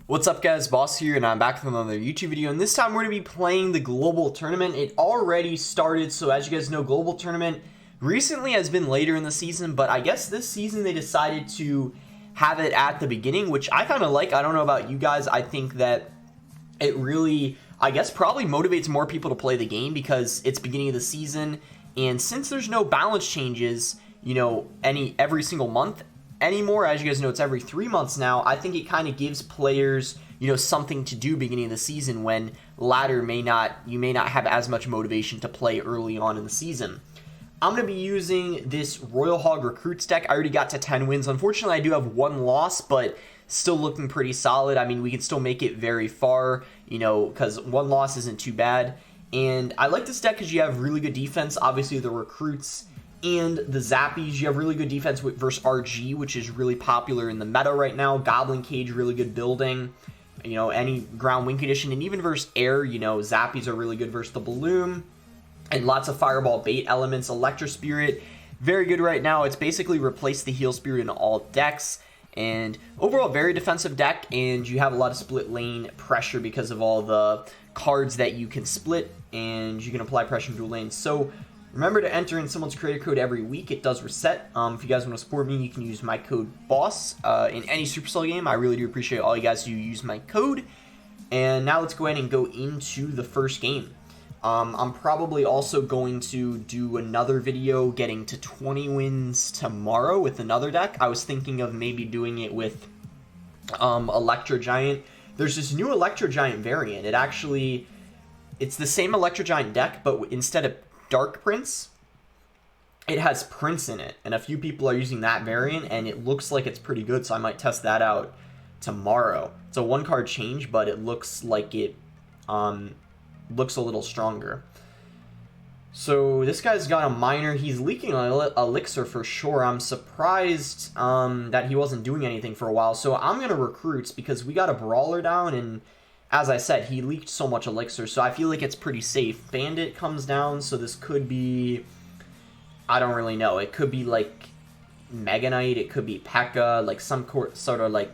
What's up guys, Boss here, and I'm back with another YouTube video, and this time we're going to be playing the Global Tournament. It already started, so as you guys know, Global Tournament recently has been later in the season, but I guess this season they decided to have it at the beginning, which I kind of like. I don't know about you guys, I think that it really, I guess, probably motivates more people to play the game because it's beginning of the season, and since there's no balance changes, you know, every single month anymore, as you guys know, it's every 3 months now. I think it kind of gives players, you know, something to do beginning of the season when latter you may not have as much motivation to play early on in the season. I'm going to be using this Royal Hog Recruits deck. I already got to 10 wins. Unfortunately, I do have one loss, but still looking pretty solid. I mean, we can still make it very far, you know, because one loss isn't too bad. And I like this deck because you have really good defense. Obviously, the recruits and the zappies, you have really good defense versus RG, which is really popular in the meta right now. Goblin Cage, really good building. You know, any ground win condition, and even versus air, you know, zappies are really good versus the balloon. And lots of fireball bait elements. Electro Spirit, very good right now. It's basically replaced the Heal Spirit in all decks. And overall, very defensive deck, and you have a lot of split lane pressure because of all the cards that you can split, and you can apply pressure to lanes. So remember to enter in someone's creator code every week. It does reset. If you guys want to support me, you can use my code BOSS in any Supercell game. I really do appreciate all you guys who use my code. And now let's go ahead and go into the first game. I'm probably also going to do another video getting to 20 wins tomorrow with another deck. I was thinking of maybe doing it with Electro Giant. There's this new Electro Giant variant. It's the same Electro Giant deck, but instead of Dark Prince, it has Prince in it, and a few people are using that variant, and it looks like it's pretty good, so I might test that out tomorrow. It's a one card change, but it looks like it looks a little stronger. So this guy's got a miner. He's leaking elixir for sure. I'm surprised that he wasn't doing anything for a while, so I'm gonna recruits because we got a brawler down, and as I said, he leaked so much elixir, so I feel like it's pretty safe. Bandit comes down, so this could be, I don't really know. It could be like Mega Knight, it could be P.E.K.K.A, like some sort of like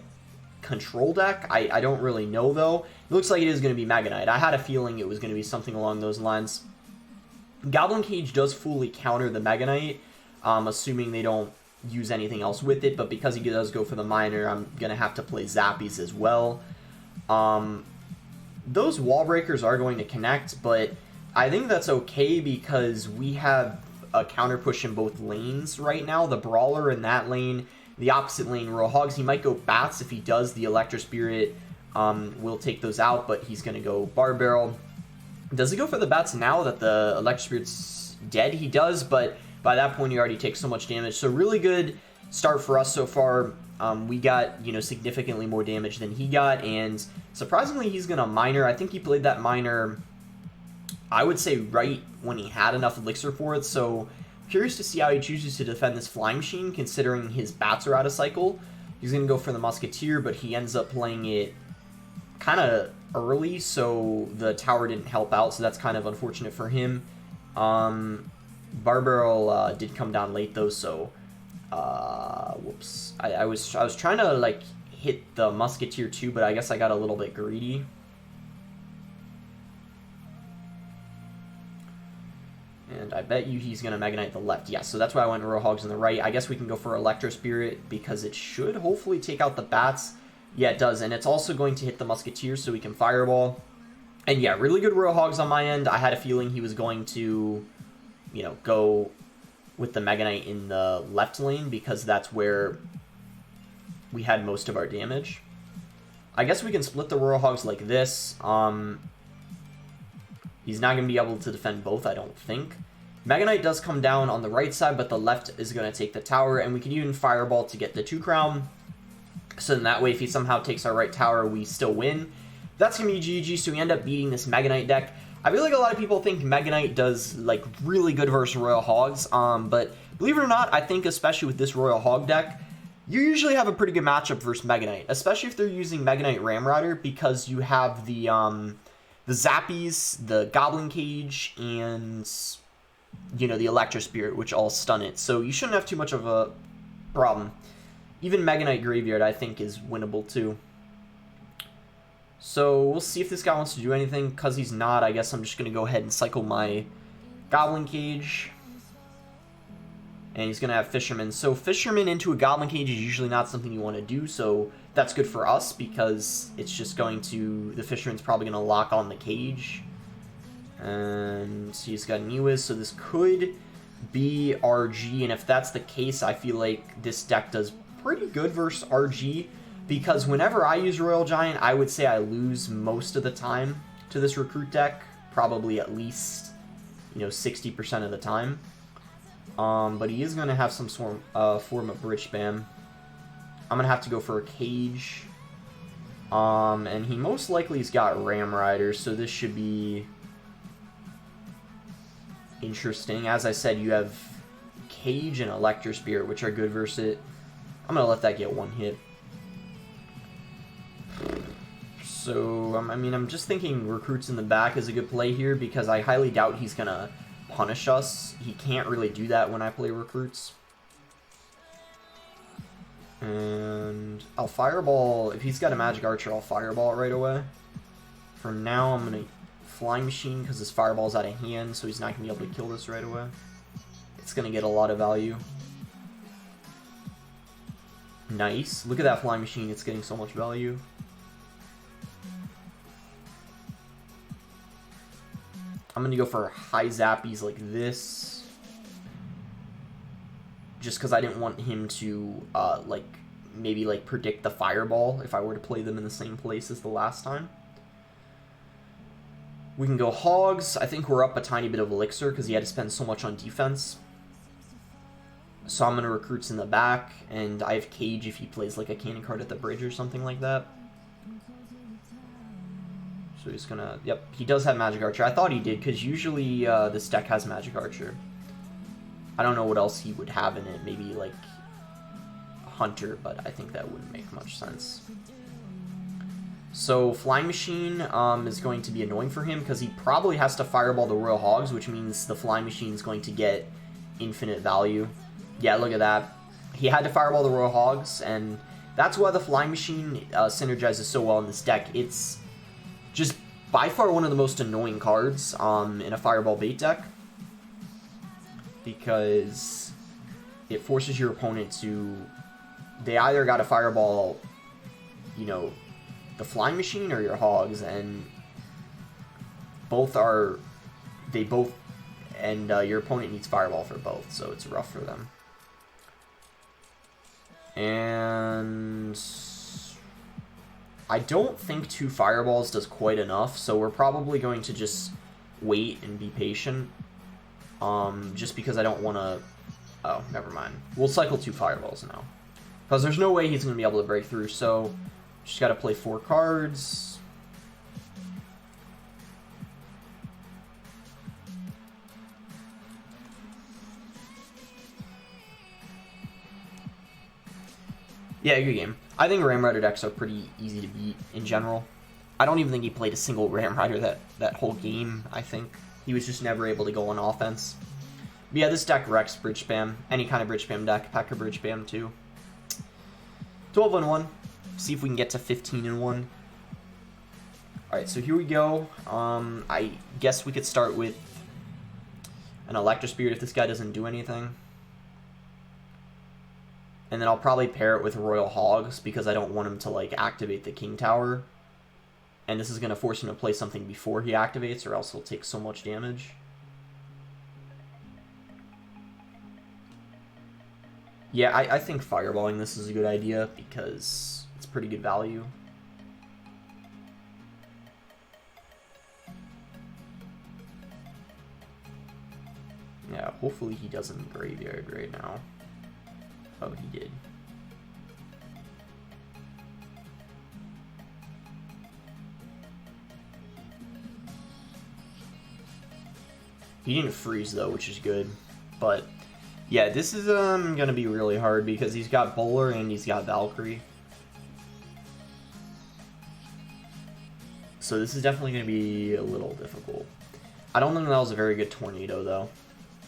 control deck. I don't really know though. It looks like it is going to be Mega Knight. I had a feeling it was going to be something along those lines. Goblin Cage does fully counter the Mega Knight, assuming they don't use anything else with it, but because he does go for the miner, I'm going to have to play Zappies as well. Those wall breakers are going to connect, but I think that's okay because we have a counter push in both lanes right now. The brawler in that lane, the opposite lane, Royal Hogs, he might go bats. If he does, the Electro Spirit will take those out, but he's going to go bar barrel. Does he go for the bats now that the Electro Spirit's dead? He does, but by that point he already takes so much damage. So really good start for us so far. We got, you know, significantly more damage than he got, and surprisingly, he's going to miner. I think he played that miner, I would say, right when he had enough elixir for it, so curious to see how he chooses to defend this flying machine, considering his bats are out of cycle. He's going to go for the musketeer, but he ends up playing it kind of early, so the tower didn't help out, so that's kind of unfortunate for him. Bar barrel did come down late, though, so whoops. I was trying to like hit the musketeer too, but I guess I got a little bit greedy. And I bet you he's gonna Mega Knight the left. Yeah, so that's why I went Royal Hogs on the right. I guess we can go for Electro Spirit because it should hopefully take out the bats. Yeah, it does, and it's also going to hit the musketeer so we can fireball. And yeah, really good Royal Hogs on my end. I had a feeling he was going to, you know, go with the Mega Knight in the left lane because that's where we had most of our damage. I guess we can split the Royal Hogs like this. He's not going to be able to defend both, I don't think. Mega Knight does come down on the right side, but the left is going to take the tower, and we can even fireball to get the 2 crown. So then that way, if he somehow takes our right tower, we still win. That's going to be GG, so we end up beating this Mega Knight deck. I feel like a lot of people think Mega Knight does like really good versus Royal Hogs, but believe it or not, I think especially with this Royal Hog deck, you usually have a pretty good matchup versus Mega Knight, especially if they're using Mega Knight Ramrider, because you have the Zappies, the Goblin Cage, and, you know, the Electro Spirit, which all stun it. So you shouldn't have too much of a problem. Even Mega Knight Graveyard, I think, is winnable too. So we'll see if this guy wants to do anything. Because he's not, I guess I'm just going to go ahead and cycle my goblin cage. And he's going to have fisherman. So fisherman into a goblin cage is usually not something you want to do. So that's good for us because it's just going to... The fisherman's probably going to lock on the cage. And he's got an Ewis, so this could be RG. And if that's the case, I feel like this deck does pretty good versus RG. Because whenever I use Royal Giant, I would say I lose most of the time to this recruit deck. Probably at least, 60% of the time. But he is going to have some form of Bridge Spam. I'm going to have to go for a Cage. And he most likely has got Ram Riders, so this should be interesting. As I said, you have Cage and Electro Spirit, which are good versus it. I'm going to let that get one hit. So, I'm just thinking Recruits in the back is a good play here because I highly doubt he's going to punish us. He can't really do that when I play Recruits. And I'll Fireball. If he's got a Magic Archer, I'll Fireball right away. For now, I'm going to Flying Machine because his Fireball's out of hand, so he's not going to be able to kill this right away. It's going to get a lot of value. Nice. Look at that Flying Machine. It's getting so much value. I'm going to go for high zappies like this. Just because I didn't want him to, maybe predict the Fireball if I were to play them in the same place as the last time. We can go Hogs. I think we're up a tiny bit of Elixir because he had to spend so much on defense. So I'm going to Recruits in the back, and I have Cage if he plays like a cannon card at the bridge or something like that. So he's gonna, yep, he does have Magic Archer. I thought he did, because usually this deck has Magic Archer. I don't know what else he would have in it, maybe like Hunter, but I think that wouldn't make much sense. So Flying Machine is going to be annoying for him, because he probably has to Fireball the Royal Hogs, which means the Flying Machine is going to get infinite value. Yeah, look at that. He had to Fireball the Royal Hogs, and that's why the Flying Machine synergizes so well in this deck. It's just by far one of the most annoying cards in a Fireball bait deck, because it forces your opponent to, they either got to Fireball, the Flying Machine or your Hogs, and your opponent needs Fireball for both, so it's rough for them. And I don't think 2 Fireballs does quite enough, so we're probably going to just wait and be patient. Just because I don't want to... Oh, never mind. We'll cycle 2 Fireballs now. Because there's no way he's going to be able to break through, so just got to play 4 cards. Yeah, good game. I think Ram Rider decks are pretty easy to beat in general. I don't even think he played a single Ram Rider that whole game, I think. He was just never able to go on offense. But yeah, this deck wrecks Bridge Spam. Any kind of Bridge Spam deck. Packer Bridge Spam too. 12-1. See if we can get to 15-1. Alright, so here we go. I guess we could start with an Electro Spirit if this guy doesn't do anything. And then I'll probably pair it with Royal Hogs because I don't want him to activate the King Tower. And this is going to force him to play something before he activates, or else he'll take so much damage. Yeah, I think Fireballing this is a good idea because it's pretty good value. Yeah, hopefully he doesn't Graveyard right now. Oh, he did. He didn't freeze though, which is good. But yeah, this is gonna be really hard because he's got Bowler and he's got Valkyrie. So this is definitely gonna be a little difficult. I don't think that was a very good Tornado though,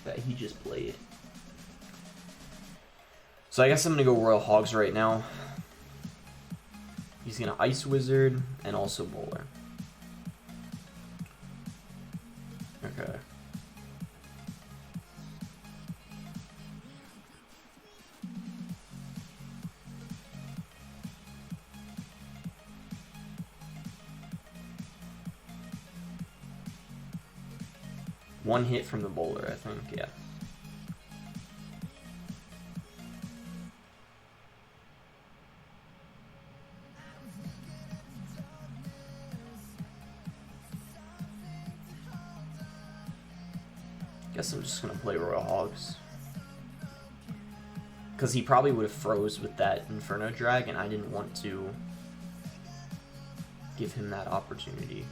that he just played. So I guess I'm going to go Royal Hogs right now. He's gonna Ice Wizard and also Bowler. Okay. One hit from the Bowler, I think, yeah. Guess I'm just gonna play Royal Hogs. Because he probably would have froze with that Inferno Drag, and I didn't want to give him that opportunity.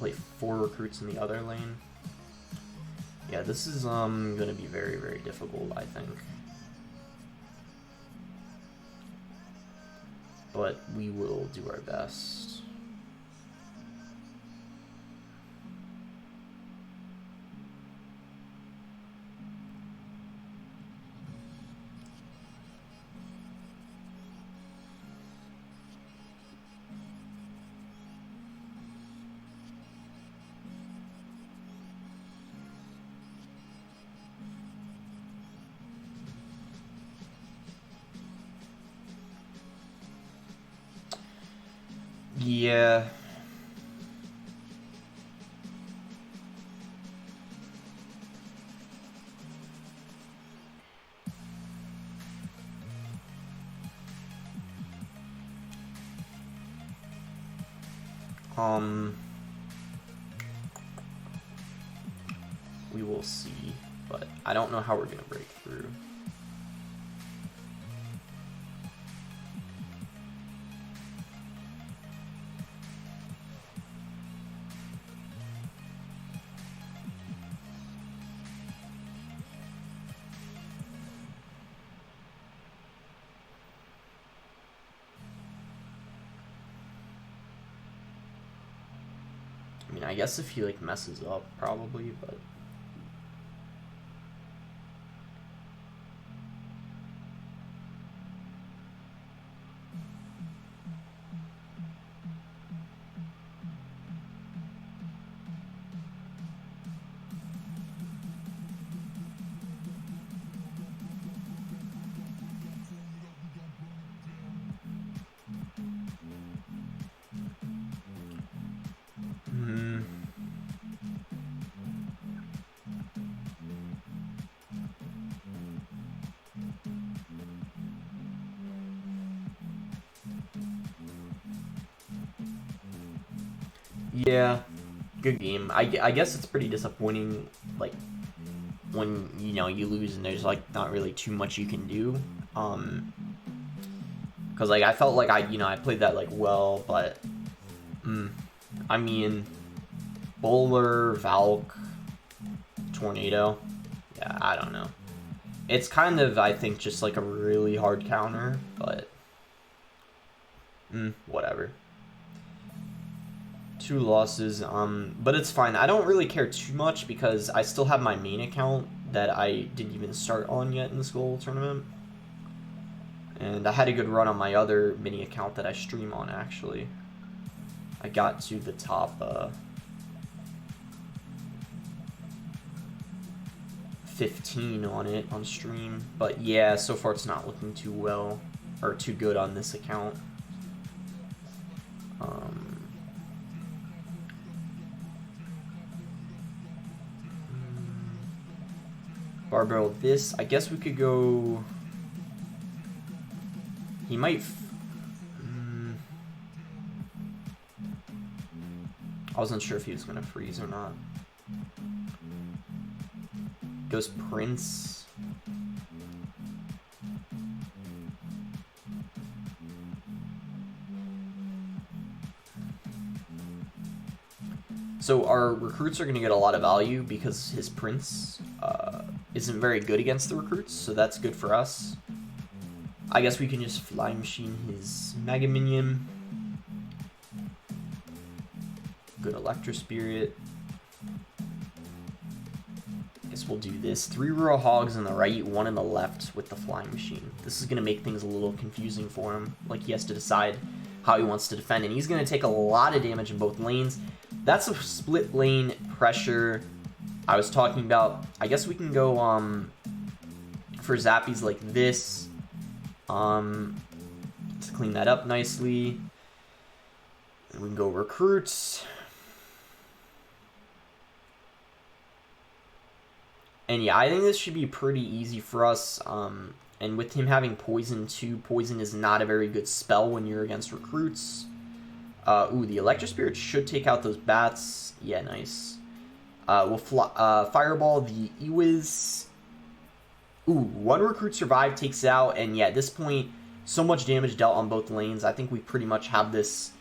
Play 4 recruits in the other lane. Yeah, this is gonna be very, very difficult, I think. But we will do our best. Yeah. We will see, but I don't know how we're gonna break through. I mean, I guess if he like messes up, probably, but yeah, good game. I guess it's pretty disappointing, like, when, you know, you lose and there's, like, not really too much you can do. Because, like, I felt like I played that, like, well, but, I mean, Bowler, Valk, Tornado, yeah, I don't know. It's kind of, I think, just, like, a really hard counter, but, whatever. 2 losses, but it's fine. I don't really care too much because I still have my main account that I didn't even start on yet in this global tournament. And I had a good run on my other mini account that I stream on, actually. I got to the top 15 on it on stream. But yeah, so far it's not looking too well, or too good on this account. Barbell this. I guess we could go. He might. I wasn't sure if he was gonna freeze or not. Goes Prince. So our recruits are gonna get a lot of value because his Prince isn't very good against the recruits, so that's good for us. I guess we can just Fly Machine his Mega Minion. Good Electro Spirit. Guess guess we'll do this. 3 Royal Hogs on the right, 1 on the left with the Flying Machine. This is going to make things a little confusing for him. Like, he has to decide how he wants to defend, and he's going to take a lot of damage in both lanes. That's a split lane pressure I was talking about. I guess we can go for zappies like this to clean that up nicely. And we can go recruits. And yeah, I think this should be pretty easy for us. And with him having poison too, poison is not a very good spell when you're against recruits. Ooh, the Electro Spirit should take out those bats. Yeah, nice. We'll fireball the Ewiz. Ooh, 1 recruit survived, takes it out. And yeah, at this point, so much damage dealt on both lanes. I think we pretty much have this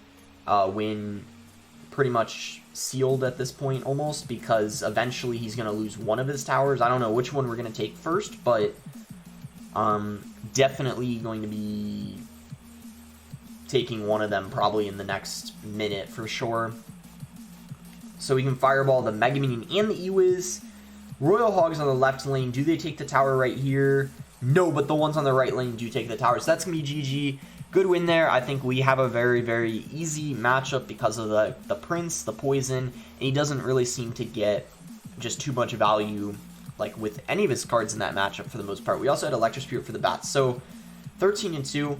win pretty much sealed at this point almost, because eventually he's going to lose one of his towers. I don't know which one we're going to take first, but definitely going to be taking one of them probably in the next minute for sure. So we can fireball the Mega Minion and the Ewiz. Royal Hogs on the left lane, do they take the tower right here? No, but the ones on the right lane do take the tower, so that's going to be GG. Good win there. I think we have a very, very easy matchup because of the Prince, the Poison, and he doesn't really seem to get just too much value like with any of his cards in that matchup for the most part. We also had Electro Spirit for the bats, so 13-2.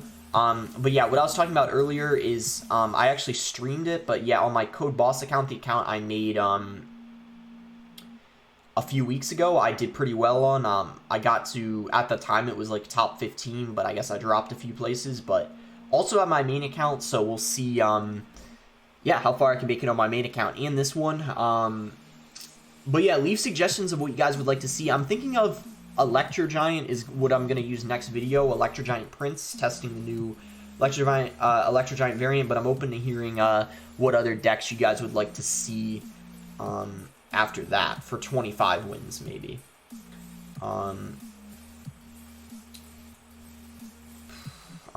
But yeah, what I was talking about earlier is I actually streamed it, but yeah, on my Code Boss account, the account I made a few weeks ago, I did pretty well on. I got to, at the time, it was like top 15, but I guess I dropped a few places, but also on my main account, so we'll see, yeah, how far I can make it on my main account and this one. But yeah, leave suggestions of what you guys would like to see. I'm thinking of Electro Giant is what I'm going to use next video. Electro Giant Prince, testing the new Electro Giant variant, but I'm open to hearing what other decks you guys would like to see after that for 25 wins, maybe. I'm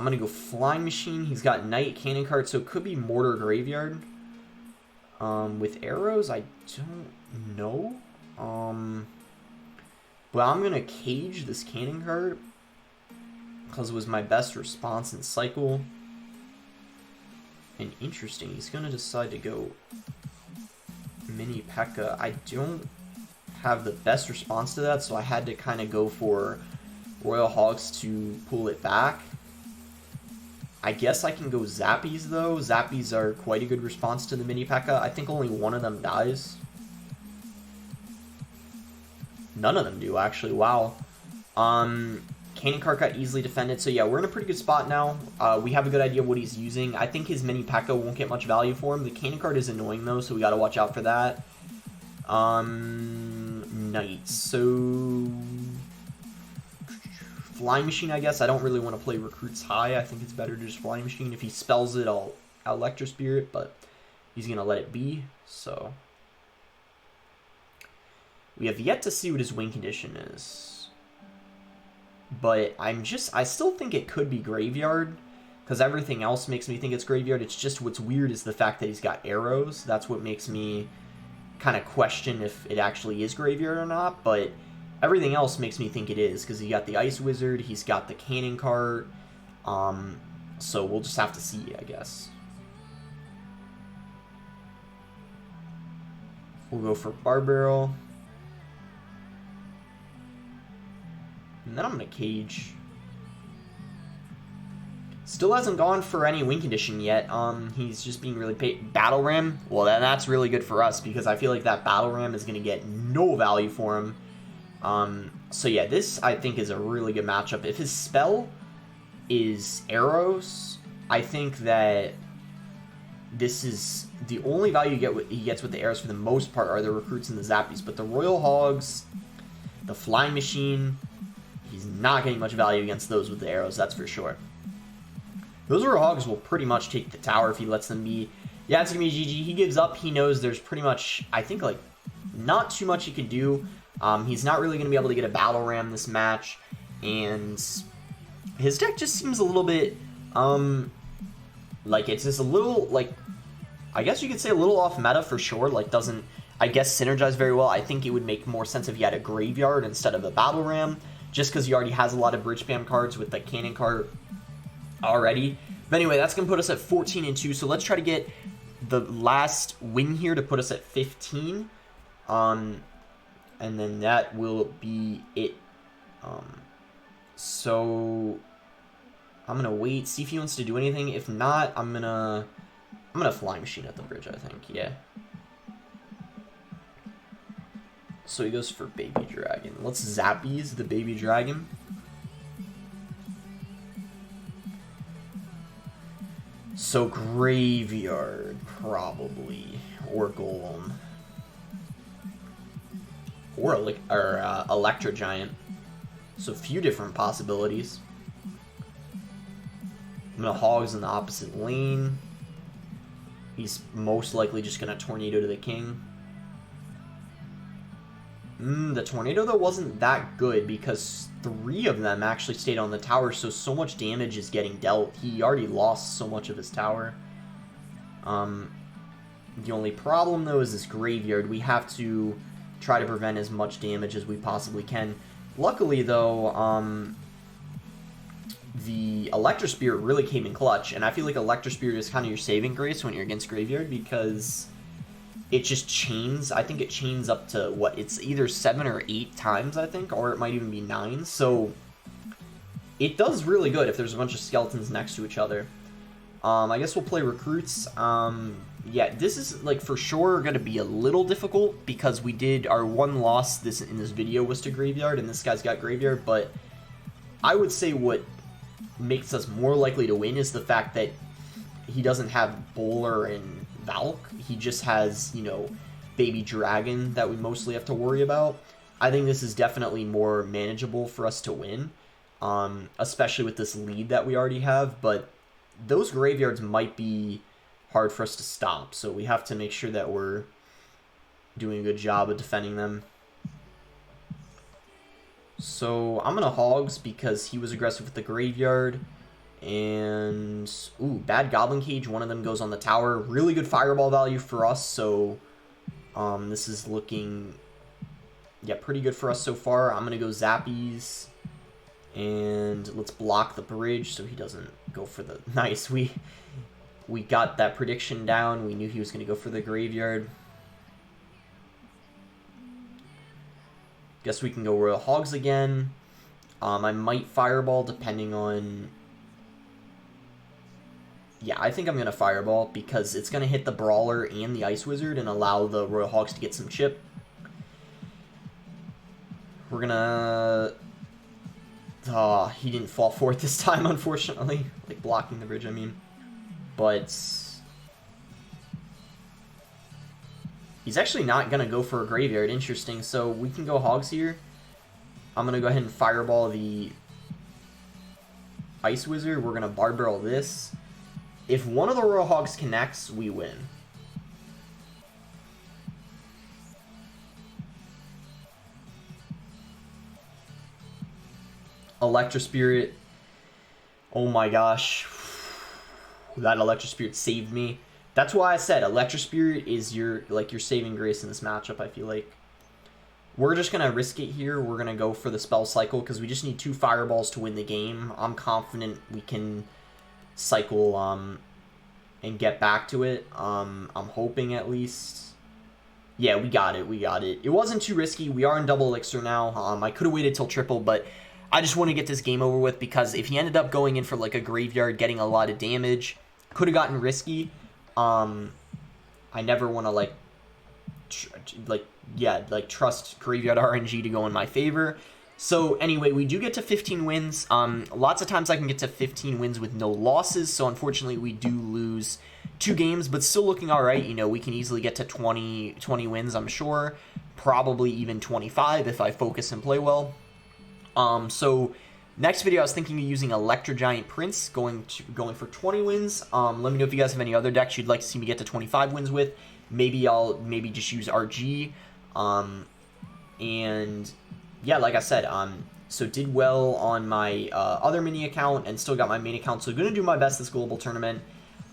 going to go Flying Machine. He's got Knight, Cannon card, so it could be Mortar Graveyard. With arrows, I don't know. But I'm going to Cage this Cannon card because it was my best response in Cycle. And interesting, he's going to decide to go Mini P.E.K.K.A. I don't have the best response to that, so I had to kind of go for Royal Hogs to pull it back. I guess I can go Zappies, though. Zappies are quite a good response to the Mini P.E.K.K.A. I think only one of them dies. None of them do, actually. Wow. Cannon card got easily defended. So, yeah, we're in a pretty good spot now. We have a good idea of what he's using. I think his Mini P.E.K.K.A. won't get much value for him. The Cannon card is annoying, though, so we got to watch out for that. Knights. So, Flying Machine, I guess. I don't really want to play Recruits high. I think it's better to just Flying Machine. If he spells it, I'll Electro Spirit, but he's going to let it be. So, we have yet to see what his win condition is. But I still think it could be Graveyard, because everything else makes me think it's Graveyard. It's just what's weird is the fact that he's got arrows. That's what makes me kind of question if it actually is Graveyard or not, but everything else makes me think it is, because he got the Ice Wizard, he's got the Cannon card, so we'll just have to see, I guess. We'll go for Barbarrel. And then I'm going to Cage. Still hasn't gone for any win condition yet. He's just being really paid. Battle Ram? Well, that's really good for us, because I feel like that Battle Ram is going to get no value for him. So yeah, this I think is a really good matchup. If his spell is arrows, I think that this is the only value he gets with the arrows for the most part are the Recruits and the Zappies. But the Royal Hogs, the Flying Machine, he's not getting much value against those with the arrows, that's for sure. Those Royal Hogs will pretty much take the tower if he lets them be. Yeah, it's going to be GG. He gives up. He knows there's pretty much, I think, like, not too much he could do. He's not really going to be able to get a Battle Ram this match. And his deck just seems a little bit, like, it's just a little, like, I guess you could say a little off meta for sure. Like, doesn't, I guess, synergize very well. I think it would make more sense if you had a graveyard instead of a battle ram, just because he already has a lot of bridge spam cards with the cannon card already. But anyway, that's going to put us at 14-2, so let's try to get the last win here to put us at 15. And then that will be it. So I'm gonna wait, see if he wants to do anything. If not, I'm gonna flying machine at the bridge, I think. Yeah. So he goes for baby dragon. Let's zappies the baby dragon. So graveyard probably, or golem, or electro giant. So a few different possibilities. I'm gonna hogs in the opposite lane. He's most likely just gonna tornado to the king. The tornado though wasn't that good because 3 of them actually stayed on the tower, so much damage is getting dealt. He already lost so much of his tower. The only problem though is this graveyard. We have to try to prevent as much damage as we possibly can. Luckily though, the Electro Spirit really came in clutch, and I feel like Electro Spirit is kind of your saving grace when you're against graveyard because it just chains. I think it chains up to, what, it's either 7 or 8 times, I think, or it might even be 9. So it does really good if there's a bunch of skeletons next to each other. I guess we'll play recruits. Yeah, this is, like, for sure going to be a little difficult because we did our one loss in this video was to graveyard, and this guy's got graveyard, but I would say what makes us more likely to win is the fact that he doesn't have Bowler and Valk. He just has, you know, Baby Dragon that we mostly have to worry about. I think this is definitely more manageable for us to win, especially with this lead that we already have, but those graveyards might be hard for us to stop, so we have to make sure that we're doing a good job of defending them. So I'm gonna hogs because he was aggressive with the graveyard. And ooh, bad goblin cage. One of them goes on the tower. Really good fireball value for us. So this is looking, yeah, pretty good for us so far. I'm gonna go zappies, and let's block the bridge so he doesn't go for the nice. We got that prediction down. We knew he was gonna go for the graveyard. Guess we can go Royal Hogs again. I might Fireball depending on... Yeah, I think I'm going to Fireball because it's going to hit the Brawler and the Ice Wizard and allow the Royal Hogs to get some chip. We're going to... he didn't fall for it this time, unfortunately. Like, blocking the bridge, I mean. But... he's actually not going to go for a graveyard. Interesting. So we can go hogs here. I'm going to go ahead and fireball the Ice Wizard. We're going to Bard Barrel this. If one of the Royal Hogs connects, we win. Electro Spirit. Oh my gosh. That Electro Spirit saved me. That's why I said Electro Spirit is your saving grace in this matchup, I feel like. We're just going to risk it here. We're going to go for the spell cycle because we just need 2 fireballs to win the game. I'm confident we can cycle and get back to it. I'm hoping at least. Yeah, we got it. We got it. It wasn't too risky. We are in double elixir now. I could have waited till triple, but I just want to get this game over with because if he ended up going in for like a graveyard, getting a lot of damage, could have gotten risky. I never want to trust graveyard RNG to go in my favor. So anyway, we do get to 15 wins. Lots of times I can get to 15 wins with no losses. So unfortunately we do lose 2 games, but still looking all right. You know, we can easily get to 20 wins, I'm sure. Probably even 25 if I focus and play well. So next video, I was thinking of using Electro Giant Prince, going for 20 wins. Let me know if you guys have any other decks you'd like to see me get to 25 wins with. Maybe I'll just use RG. And yeah, like I said, so did well on my other mini account and still got my main account. So gonna do my best this global tournament.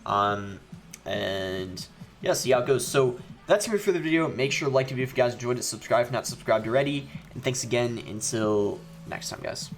And yeah, see how it goes. So that's going to be for the video. Make sure to like the video if you guys enjoyed it, subscribe if not subscribed already, and thanks again until next time, guys.